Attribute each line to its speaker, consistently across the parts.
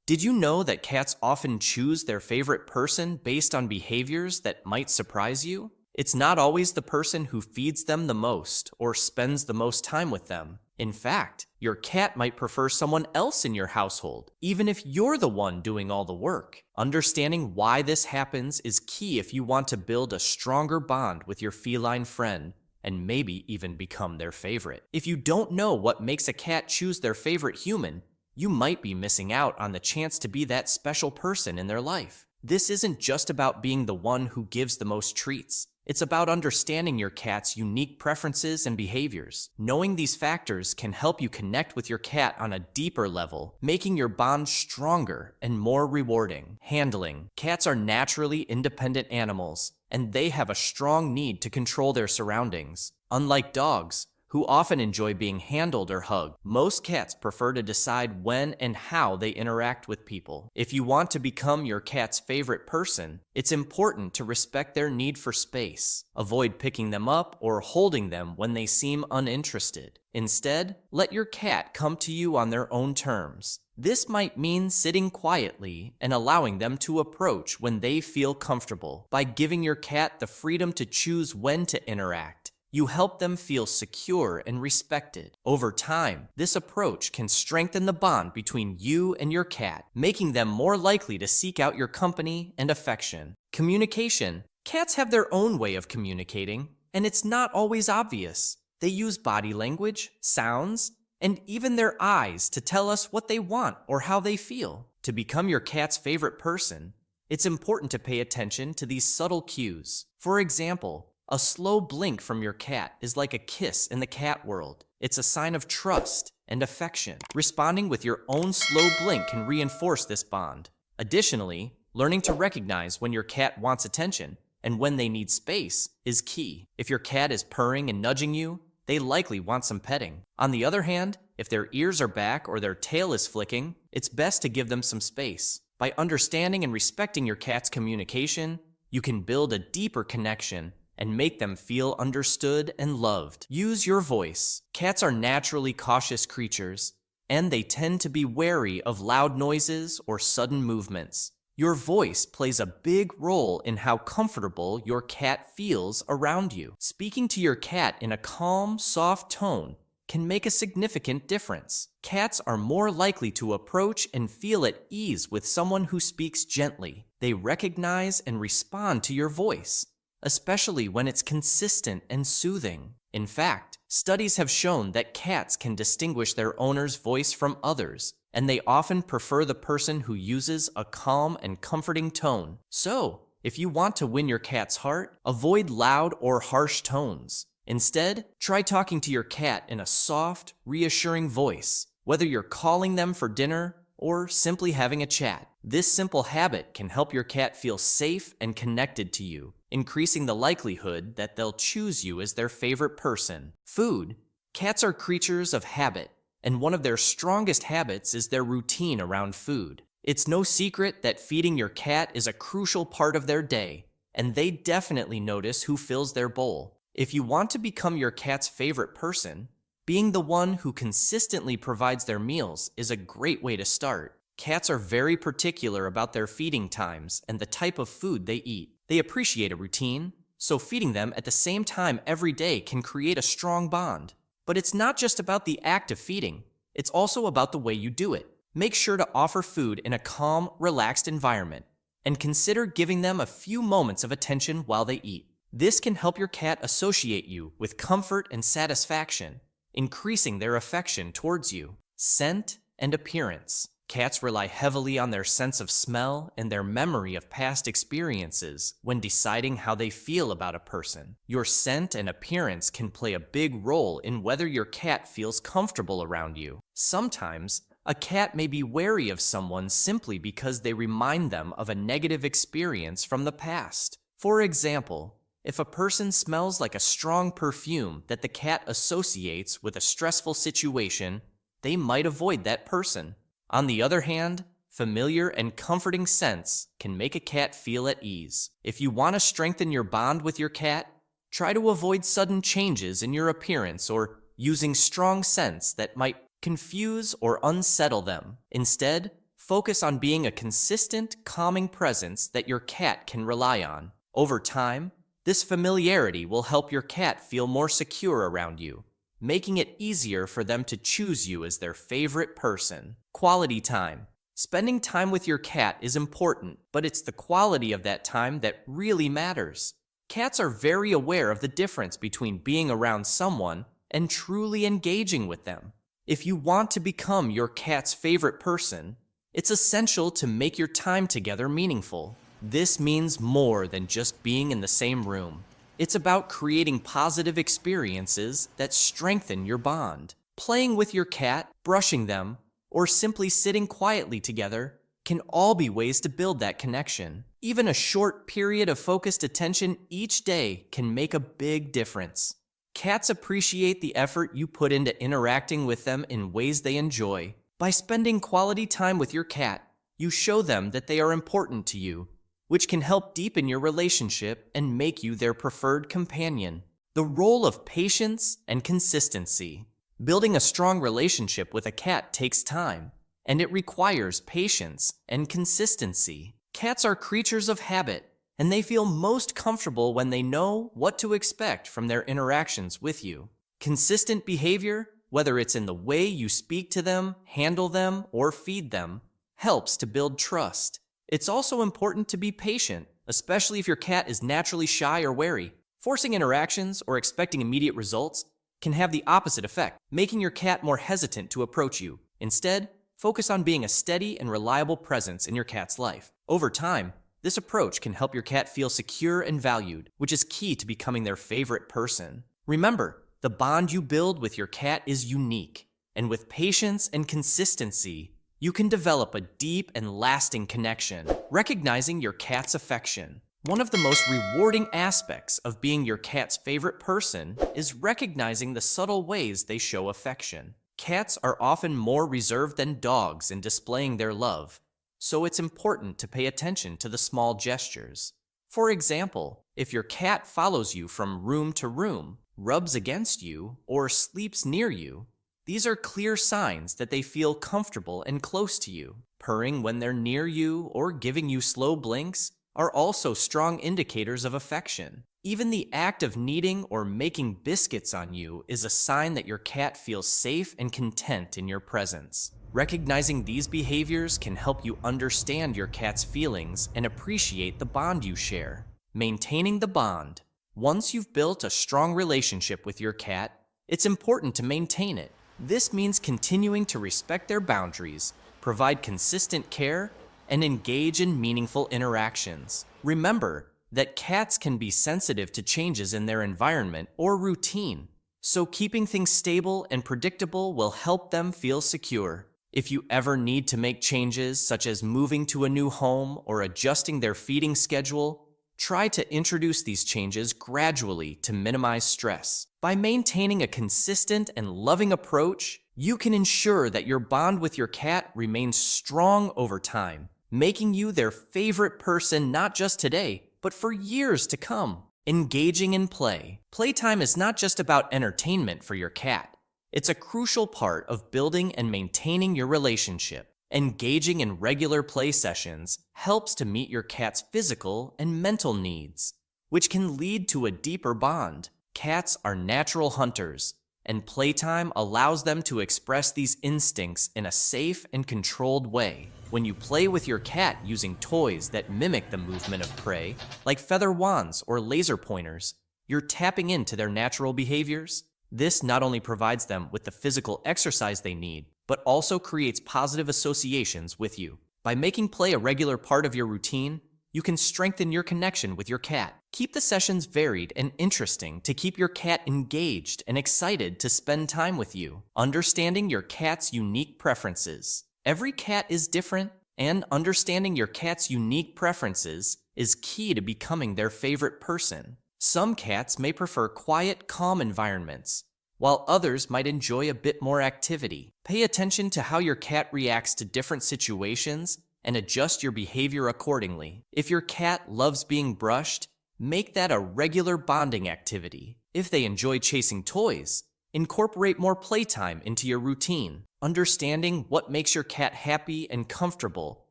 Speaker 1: Did you know that cats often choose their favorite person based on behaviors that might surprise you? It's not always the person who feeds them the most or spends the most time with them. In fact, your cat might prefer someone else in your household, even if you're the one doing all the work. Understanding why this happens is key if you want to build a stronger bond with your feline friend and maybe even become their favorite. If you don't know what makes a cat choose their favorite human, you might be missing out on the chance to be that special person in their life. This isn't just about being the one who gives the most treats. It's about understanding your cat's unique preferences and behaviors. Knowing these factors can help you connect with your cat on a deeper level, making your bond stronger and more rewarding. Handling. Cats are naturally independent animals, and they have a strong need to control their surroundings. Unlike dogs, who often enjoy being handled or hugged, most cats prefer to decide when and how they interact with people. If you want to become your cat's favorite person, it's important to respect their need for space. Avoid picking them up or holding them when they seem uninterested. Instead, let your cat come to you on their own terms. This might mean sitting quietly and allowing them to approach when they feel comfortable. By giving your cat the freedom to choose when to interact, you help them feel secure and respected. Over time, this approach can strengthen the bond between you and your cat, making them more likely to seek out your company and affection. Communication. Cats have their own way of communicating, and it's not always obvious. They use body language, sounds, and even their eyes to tell us what they want or how they feel. To become your cat's favorite person, it's important to pay attention to these subtle cues. For example, a slow blink from your cat is like a kiss in the cat world. It's a sign of trust and affection. Responding with your own slow blink can reinforce this bond. Additionally, learning to recognize when your cat wants attention and when they need space is key. If your cat is purring and nudging you, they likely want some petting. On the other hand, if their ears are back or their tail is flicking, it's best to give them some space. By understanding and respecting your cat's communication, you can build a deeper connection and make them feel understood and loved. Use your voice. Cats are naturally cautious creatures, and they tend to be wary of loud noises or sudden movements. Your voice plays a big role in how comfortable your cat feels around you. Speaking to your cat in a calm, soft tone can make a significant difference. Cats are more likely to approach and feel at ease with someone who speaks gently. They recognize and respond to your voice, especially when it's consistent and soothing. In fact, studies have shown that cats can distinguish their owner's voice from others, and they often prefer the person who uses a calm and comforting tone. So, if you want to win your cat's heart, avoid loud or harsh tones. Instead, try talking to your cat in a soft, reassuring voice, whether you're calling them for dinner or simply having a chat. This simple habit can help your cat feel safe and connected to you, increasing the likelihood that they'll choose you as their favorite person. Food. Cats are creatures of habit, and one of their strongest habits is their routine around food. It's no secret that feeding your cat is a crucial part of their day, and they definitely notice who fills their bowl. If you want to become your cat's favorite person, being the one who consistently provides their meals is a great way to start. Cats are very particular about their feeding times and the type of food they eat. They appreciate a routine, so feeding them at the same time every day can create a strong bond. But it's not just about the act of feeding, it's also about the way you do it. Make sure to offer food in a calm, relaxed environment, and consider giving them a few moments of attention while they eat. This can help your cat associate you with comfort and satisfaction, increasing their affection towards you. Scent and appearance. Cats rely heavily on their sense of smell and their memory of past experiences when deciding how they feel about a person. Your scent and appearance can play a big role in whether your cat feels comfortable around you. Sometimes, a cat may be wary of someone simply because they remind them of a negative experience from the past. For example, if a person smells like a strong perfume that the cat associates with a stressful situation, they might avoid that person. On the other hand, familiar and comforting scents can make a cat feel at ease. If you want to strengthen your bond with your cat, try to avoid sudden changes in your appearance or using strong scents that might confuse or unsettle them. Instead, Focus on being a consistent, calming presence that your cat can rely on. Over time, this familiarity will help your cat feel more secure around you, making it easier for them to choose you as their favorite person. Quality time. Spending time with your cat is important, but it's the quality of that time that really matters. Cats are very aware of the difference between being around someone and truly engaging with them. If you want to become your cat's favorite person, it's essential to make your time together meaningful. This means more than just being in the same room. It's about creating positive experiences that strengthen your bond. Playing with your cat, brushing them, or simply sitting quietly together can all be ways to build that connection. Even a short period of focused attention each day can make a big difference. Cats appreciate the effort you put into interacting with them in ways they enjoy. By spending quality time with your cat, you show them that they are important to you, which can help deepen your relationship and make you their preferred companion. The role of patience and consistency. Building a strong relationship with a cat takes time, and it requires patience and consistency. Cats are creatures of habit, and they feel most comfortable when they know what to expect from their interactions with you. Consistent behavior, whether it's in the way you speak to them, handle them, or feed them, helps to build trust. It's also important to be patient, especially if your cat is naturally shy or wary. Forcing interactions or expecting immediate results can have the opposite effect, making your cat more hesitant to approach you. Instead, focus on being a steady and reliable presence in your cat's life. Over time, this approach can help your cat feel secure and valued, which is key to becoming their favorite person. Remember, the bond you build with your cat is unique, and with patience and consistency, you can develop a deep and lasting connection. Recognizing your cat's affection. One of the most rewarding aspects of being your cat's favorite person is recognizing the subtle ways they show affection. Cats are often more reserved than dogs in displaying their love, so it's important to pay attention to the small gestures. For example, if your cat follows you from room to room, rubs against you, or sleeps near you, these are clear signs that they feel comfortable and close to you. Purring when they're near you or giving you slow blinks are also strong indicators of affection. Even the act of kneading or making biscuits on you is a sign that your cat feels safe and content in your presence. Recognizing these behaviors can help you understand your cat's feelings and appreciate the bond you share. Maintaining the bond. Once you've built a strong relationship with your cat, it's important to maintain it. This means continuing to respect their boundaries, provide consistent care, and engage in meaningful interactions. Remember that cats can be sensitive to changes in their environment or routine, so keeping things stable and predictable will help them feel secure. If you ever need to make changes, such as moving to a new home or adjusting their feeding schedule, try to introduce these changes gradually to minimize stress. By maintaining a consistent and loving approach, you can ensure that your bond with your cat remains strong over time, making you their favorite person not just today, but for years to come. Engaging in play. Playtime is not just about entertainment for your cat. It's a crucial part of building and maintaining your relationship. Engaging in regular play sessions helps to meet your cat's physical and mental needs, which can lead to a deeper bond. Cats are natural hunters, and playtime allows them to express these instincts in a safe and controlled way. When you play with your cat using toys that mimic the movement of prey, like feather wands or laser pointers, you're tapping into their natural behaviors. This not only provides them with the physical exercise they need, but also creates positive associations with you. By making play a regular part of your routine, you can strengthen your connection with your cat. Keep the sessions varied and interesting to keep your cat engaged and excited to spend time with you. Understanding your cat's unique preferences. Every cat is different, and understanding your cat's unique preferences is key to becoming their favorite person. Some cats may prefer quiet, calm environments, while others might enjoy a bit more activity. Pay attention to how your cat reacts to different situations and adjust your behavior accordingly. If your cat loves being brushed, make that a regular bonding activity. If they enjoy chasing toys, Incorporate more playtime into your routine. Understanding what makes your cat happy and comfortable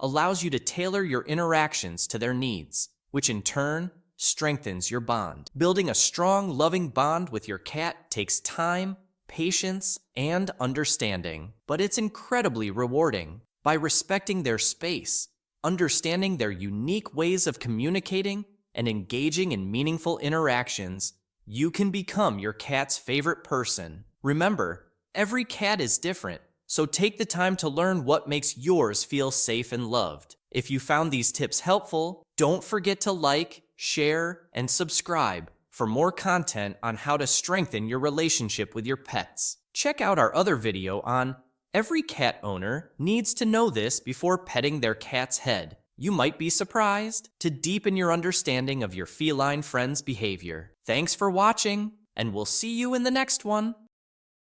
Speaker 1: allows you to tailor your interactions to their needs, which in turn strengthens your bond. Building a strong, loving bond with your cat takes time, patience, and understanding, but it's incredibly rewarding. By respecting their space, understanding their unique ways of communicating, and engaging in meaningful interactions, you can become your cat's favorite person. Remember, every cat is different, so take the time to learn what makes yours feel safe and loved. If you found these tips helpful, don't forget to like, share, and subscribe for more content on how to strengthen your relationship with your pets. Check out our other video on every cat owner needs to know this before petting their cat's head. You might be surprised to deepen your understanding of your feline friend's behavior. Thanks for watching, and we'll see you in the next one.